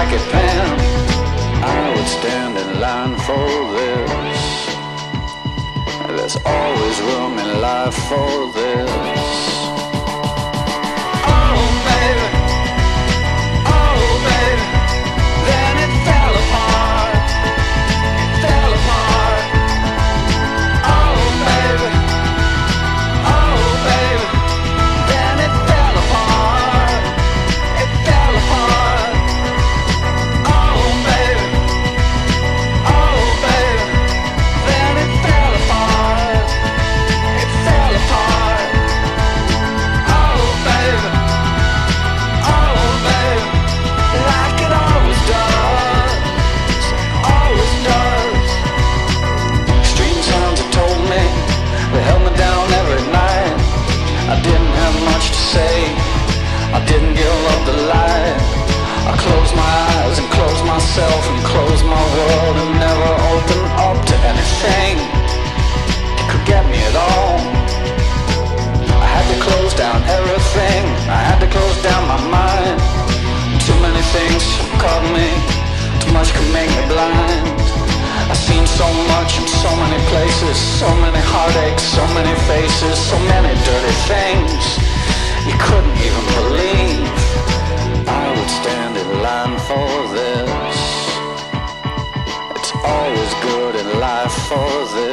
picket pen, I would stand in line for this. There's always room in life for this. I didn't give up the light. I closed my eyes and closed myself and closed my world and never opened up to anything that could get me at all. I had to close down everything. I had to close down my mind. Too many things caught me. Too much could make me blind. I've seen so much in so many places, so many heartaches, so many faces, so many dirty things you couldn't even believe. I would stand in line for this. It's always good in life for this.